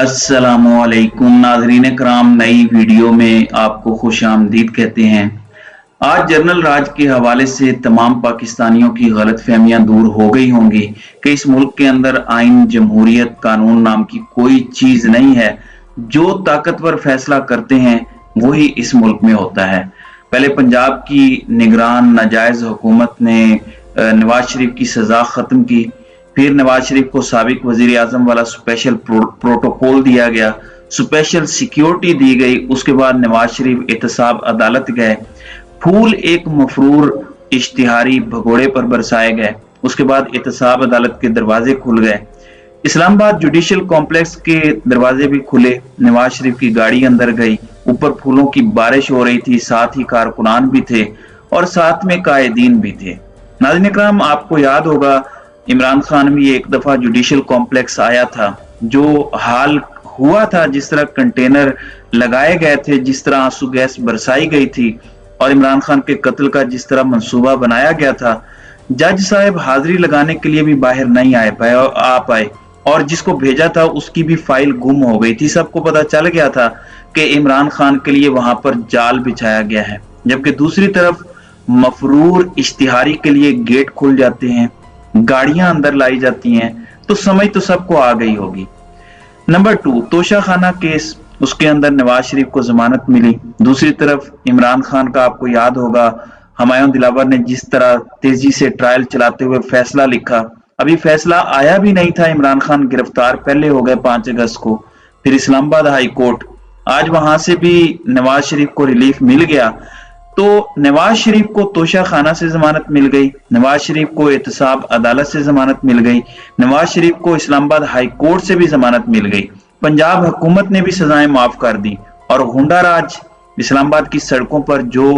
अस्सलामुअलैकुम नाज़रीन कराम, नई वीडियो में आपको खुश आमदीद कहते हैं। आज जनरल राज के हवाले से तमाम पाकिस्तानियों की गलत फहमियां दूर हो गई होंगी कि इस मुल्क के अंदर आइन, जमहूरियत, कानून नाम की कोई चीज नहीं है। जो ताकतवर फैसला करते हैं वही इस मुल्क में होता है। पहले पंजाब की निगरान नाजायज हुकूमत ने नवाज शरीफ की सजा खत्म की, फिर नवाज शरीफ को साबिक वजीर आजम वाला स्पेशल प्रोटोकॉल दिया गया, स्पेशल सिक्योरिटी दी गई। उसके बाद नवाज शरीफ एहतसाब अदालत गए, फूल एक मफरूर इश्तिहारी भगोड़े पर बरसाए गए। उसके बाद एहतसाब अदालत के दरवाजे खुल गए, इस्लामाबाद जुडिशियल कॉम्प्लेक्स के दरवाजे भी खुले, नवाज शरीफ की गाड़ी अंदर गई, ऊपर फूलों की बारिश हो रही थी, साथ ही कारकुनान भी थे और साथ में कायदीन भी थे। नाज़रीन इकराम, आपको याद होगा इमरान खान भी एक दफा जुडिशियल कॉम्प्लेक्स आया था। जो हाल हुआ था, जिस तरह कंटेनर लगाए गए थे, जिस तरह आंसू गैस बरसाई गई थी और इमरान खान के कत्ल का जिस तरह मंसूबा बनाया गया था, जज साहब हाजिरी लगाने के लिए भी बाहर नहीं आ पाए और जिसको भेजा था उसकी भी फाइल गुम हो गई थी। सबको पता चल गया था कि इमरान खान के लिए वहां पर जाल बिछाया गया है। जबकि दूसरी तरफ मफरूर इश्तिहारी के लिए गेट खुल जाते हैं, गाड़ियां अंदर लाई जाती हैं, तो समझ तो सबको आ गई होगी। नंबर 2, तोशा खाना केस, उसके अंदर नवाज शरीफ को जमानत मिली। दूसरी तरफ इमरान खान का आपको याद होगा हुमायूं दिलावर ने जिस तरह तेजी से ट्रायल चलाते हुए फैसला लिखा, अभी फैसला आया भी नहीं था, इमरान खान गिरफ्तार पहले हो गए 5 अगस्त को। फिर इस्लामाबाद हाई कोर्ट, आज वहां से भी नवाज शरीफ को रिलीफ मिल गया। तो नवाज शरीफ को तोशा खाना से जमानत मिल गई, नवाज शरीफ को एहतसाब अदालत से जमानत मिल गई, नवाज शरीफ को इस्लामाबाद हाई कोर्ट से भी जमानत मिल गई। पंजाब हुकूमत ने भी सजाएं माफ कर दी और हुंडा राज इस्लामाबाद की सड़कों पर जो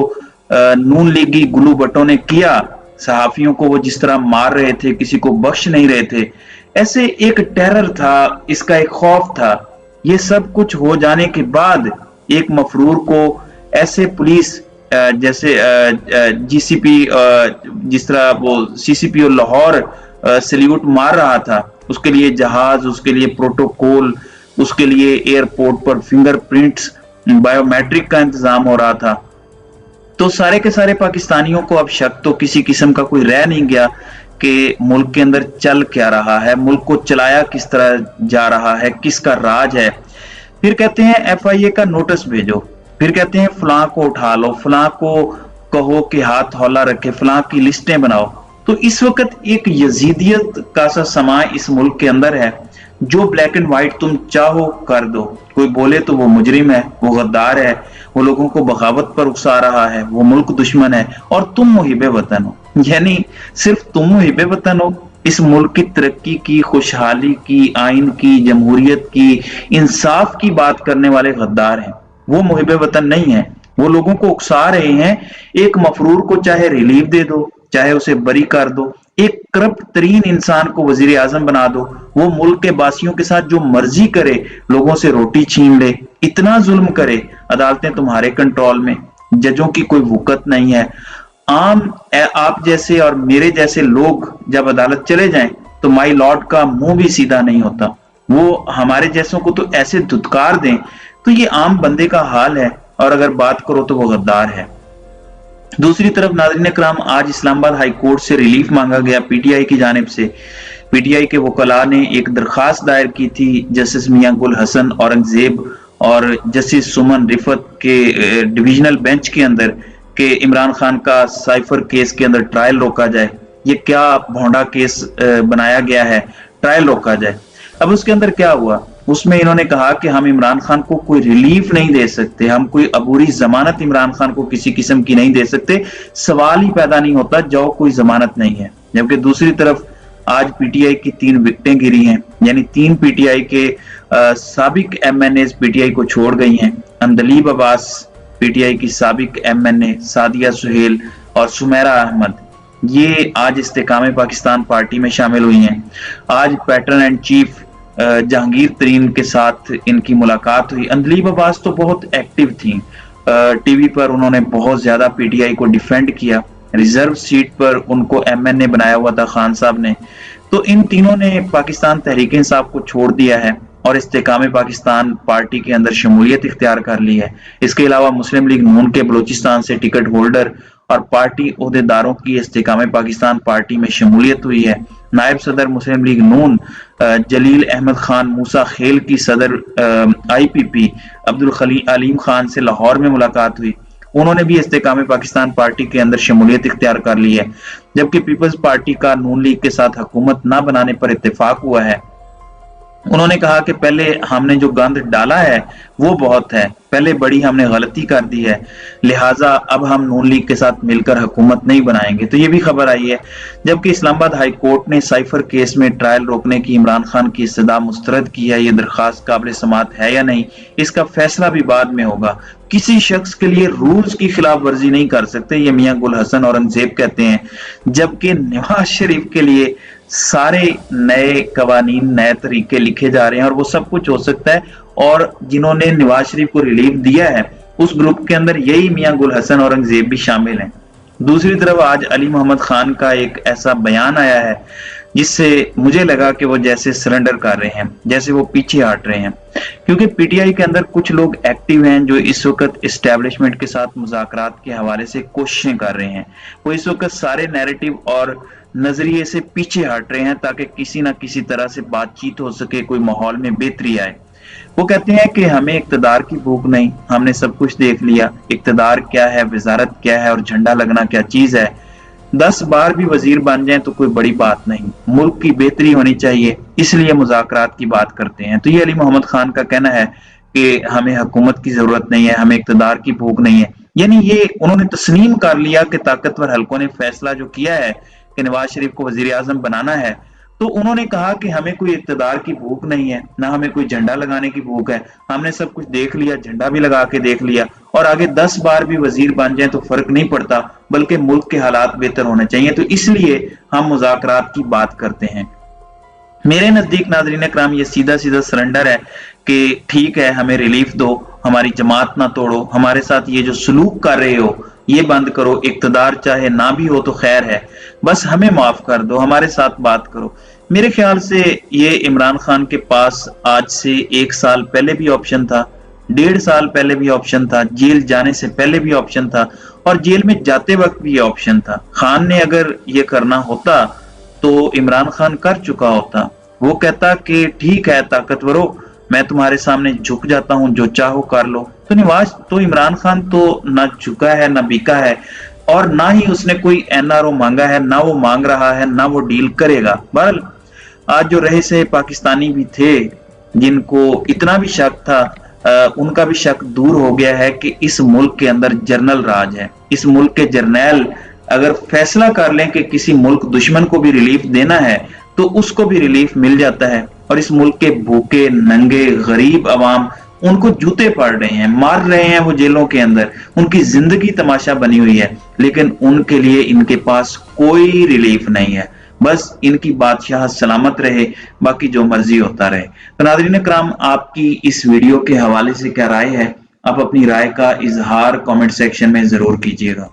नून लीगी गुलू भट्टो ने किया, सहाफियों को वो जिस तरह मार रहे थे, किसी को बख्श नहीं रहे थे, ऐसे एक टेरर था, इसका एक खौफ था। ये सब कुछ हो जाने के बाद एक मफरूर को ऐसे पुलिस जैसे जीसीपी, जिस तरह वो सीसीपीओ लाहौर सैल्यूट मार रहा था, उसके लिए जहाज, उसके लिए प्रोटोकॉल, उसके लिए एयरपोर्ट पर फिंगरप्रिंट्स, बायोमेट्रिक का इंतजाम हो रहा था। तो सारे के सारे पाकिस्तानियों को अब शक तो किसी किस्म का कोई रह नहीं गया कि मुल्क के अंदर चल क्या रहा है, मुल्क को चलाया किस तरह जा रहा है, किसका राज है। फिर कहते हैं एफआईए का नोटिस भेजो, फिर कहते हैं फलां को उठा लो, फलां को कहो कि हाथ हौला रखे, फलां की लिस्टें बनाओ। तो इस वक्त एक यजीदियत का सा समा इस मुल्क के अंदर है, जो ब्लैक एंड व्हाइट तुम चाहो कर दो। कोई बोले तो वो मुजरिम है, वो गद्दार है, वो लोगों को बगावत पर उकसा रहा है, वो मुल्क दुश्मन है, और तुम मुहिबे वतन हो। यानी सिर्फ तुम मुहिबे वतन हो, इस मुल्क की तरक्की की, खुशहाली की, आइन की, जमहूरियत की, इंसाफ की बात करने वाले गद्दार हैं। वो मुहिबे वतन नहीं है, वो लोगों को उकसा रहे हैं। एक मफरूर को चाहे रिलीफ दे दो, चाहे उसे बरी कर दो, एक करप्ट तरीन इंसान को वजीर आजम बना दो, वो मुल्क के बासियों के साथ जो मर्जी करे, लोगों से रोटी छीन ले, इतना जुल्म करे, अदालतें तुम्हारे कंट्रोल में, जजों की कोई वुकत नहीं है। आम आप जैसे और मेरे जैसे लोग जब अदालत चले जाएं तो माई लॉर्ड का मुंह भी सीधा नहीं होता, वो हमारे जैसों को तो ऐसे धुतकार दें। तो ये आम बंदे का हाल है, और अगर बात करो तो वो गद्दार है। दूसरी तरफ नाज़रीन कराम, आज इस्लामाबाद हाई कोर्ट से रिलीफ मांगा गया पीटीआई की जानिब से। पीटीआई के वकला ने एक दरखास्त दायर की थी जस्टिस मियां गुल हसन औरंगजेब और जस्टिस सुमन रिफत के डिविजनल बेंच के अंदर कि इमरान खान का साइफर केस के अंदर ट्रायल रोका जाए। ये क्या भोंडा केस बनाया गया है, ट्रायल रोका जाए। अब उसके अंदर क्या हुआ, उसमें इन्होंने कहा कि हम इमरान खान को कोई रिलीफ नहीं दे सकते, हम कोई अबूरी जमानत इमरान खान को किसी किस्म की नहीं दे सकते, सवाल ही पैदा नहीं होता जो कोई जमानत नहीं है। जबकि दूसरी तरफ आज पीटीआई की 3 विकेटें गिरी हैं, यानी 3 पीटीआई के साबिक एमएनए पीटीआई को छोड़ गई हैं। अंदलीब अब्बास पीटीआई की साबिक एमएनए, सादिया सुहेल और सुमेरा अहमद, ये आज इस्तेकाम पाकिस्तान पार्टी में शामिल हुई हैं। आज पैटर्न एंड चीफ जहांगीर तरीन के साथ इनकी मुलाकात हुई। अंदलीब अब्बास तो बहुत एक्टिव थी, टीवी पर उन्होंने बहुत ज्यादा पीटीआई को डिफेंड किया, रिजर्व सीट पर उनको एमएनए बनाया हुआ था खान साहब ने। तो इन तीनों ने पाकिस्तान तहरीक इंसाफ को छोड़ दिया है اور استحकाम पाकिस्तान पार्टी के अंदर शमूलियत इख्तियार कर ली है। इसके अलावा मुस्लिम लीग नून के बलूचिस्तान से टिकट होल्डर और पार्टी ओहदेदारों की istihkam पाकिस्तान पार्टी में शमूलियत हुई है। नायब सदर मुस्लिम लीग नून जलील अहमद खान मूसा खेल की सदर IPP अब्दुल अलीम खान से लाहौर में मुलाकात हुई। उन्होंने भी istihkam पाकिस्तान पार्टी के अंदर शमूलियत इख्तियार कर ली है। जबकि पीपल्स पार्टी का नून लीग के साथ हुकूमत न बनाने पर इत्तेफाक हुआ है। उन्होंने कहा कि पहले हमने जो गंद डाला है वो बहुत है, पहले बड़ी हमने गलती कर दी है, लिहाजा अब हम नून लीग के साथ मिलकर हुकूमत नहीं बनाएंगे। तो ये भी खबर आई है। जबकि इस्लामाबाद हाई कोर्ट ने साइफर केस में ट्रायल रोकने की इमरान खान की इस्तदा मुस्तरद की है। ये दरखास्त काबिल समात है या नहीं, इसका फैसला भी बाद में होगा। किसी शख्स के लिए रूल्स की खिलाफ वर्जी नहीं कर सकते, ये मियां गुल हसन औरंगजेब कहते हैं। जबकि नवाज शरीफ के लिए सारे नए कवानीन, नए तरीके लिखे जा रहे हैं और वो सब कुछ हो सकता है। और जिन्होंने नवाज शरीफ को रिलीफ दिया है उस ग्रुप के अंदर यही मियां गुल हसन औरंगजेब भी शामिल हैं। दूसरी तरफ आज अली मोहम्मद खान का एक ऐसा बयान आया है जिससे मुझे लगा कि वो जैसे सरेंडर कर रहे हैं, जैसे वो पीछे हट रहे हैं। क्योंकि PTI के अंदर कुछ लोग एक्टिव हैं जो इस वक्त इस्टेब्लिशमेंट के साथ मुज़ाकरात के हवाले से कोशिशें कर रहे हैं। वो इस वक्त सारे नैरेटिव और नजरिए से पीछे हट रहे हैं ताकि किसी ना किसी तरह से बातचीत हो सके, कोई माहौल में बेहतरी आए। वो कहते हैं कि हमें इक्तदार की भूख नहीं, हमने सब कुछ देख लिया। इक्तदार क्या है, वजारत क्या है और झंडा लगना क्या चीज है। 10 बार भी वजीर बन जाए तो कोई बड़ी बात नहीं, मुल्क की बेहतरी होनी चाहिए, इसलिए मुज़ाकरात की बात करते हैं। तो ये अली मोहम्मद खान का कहना है कि हमें हुकूमत की जरूरत नहीं है, हमें इक्तदार की भूख नहीं है। यानी ये उन्होंने तस्लीम कर लिया कि ताकतवर हलकों ने फैसला जो किया है कि नवाज शरीफ को वजीर आजम बनाना है, तो उन्होंने कहा कि हमें कोई इक्तदार की भूख नहीं है, ना हमें कोई झंडा लगाने की भूख है, हमने सब कुछ देख लिया, झंडा भी लगा के देख लिया और आगे 10 बार भी वजीर बन जाए तो फर्क नहीं पड़ता, बल्कि मुल्क के हालात बेहतर होने चाहिए, तो इसलिए हम मुज़ाकरात की बात करते हैं। मेरे नजदीक नाज़रीन इकराम ये सीधा सीधा सरेंडर है कि ठीक है, हमें रिलीफ दो, हमारी जमात ना तोड़ो, हमारे साथ ये जो सलूक कर रहे हो ये बंद करो, इक्तदार चाहे ना भी हो तो खैर है, बस हमें माफ कर दो, हमारे साथ बात करो। मेरे ख्याल से ये इमरान खान के पास आज से 1 साल पहले भी ऑप्शन था, 1.5 साल पहले भी ऑप्शन था, जेल जाने से पहले भी ऑप्शन था और जेल में जाते वक्त भी ये ऑप्शन था। खान ने अगर ये करना होता तो इमरान खान कर चुका होता। वो कहता कि ठीक है ताकतवरों, मैं तुम्हारे सामने झुक जाता हूं, जो चाहो कर लो। तो इमरान खान तो ना झुका है, ना बिका है और ना ही उसने कोई NRO मांगा है, ना वो मांग रहा है, ना वो डील करेगा। बहरहाल आज जो रहे से पाकिस्तानी भी थे जिनको इतना भी शक था, उनका भी शक दूर हो गया है कि इस मुल्क के अंदर जर्नल राज है। इस मुल्क के जर्नैल अगर फैसला कर लें कि किसी मुल्क दुश्मन को भी रिलीफ देना है तो उसको भी रिलीफ मिल जाता है। और इस मुल्क के भूखे नंगे गरीब अवाम उनको जूते पड़ रहे हैं, मार रहे हैं वो जेलों के अंदर, उनकी जिंदगी तमाशा बनी हुई है, लेकिन उनके लिए इनके पास कोई रिलीफ नहीं है। बस इनकी बादशाह सलामत रहे, बाकी जो मर्जी होता रहे। तो नाज़रीन इकराम, आपकी इस वीडियो के हवाले से क्या राय है? आप अपनी राय का इजहार कमेंट सेक्शन में जरूर कीजिएगा।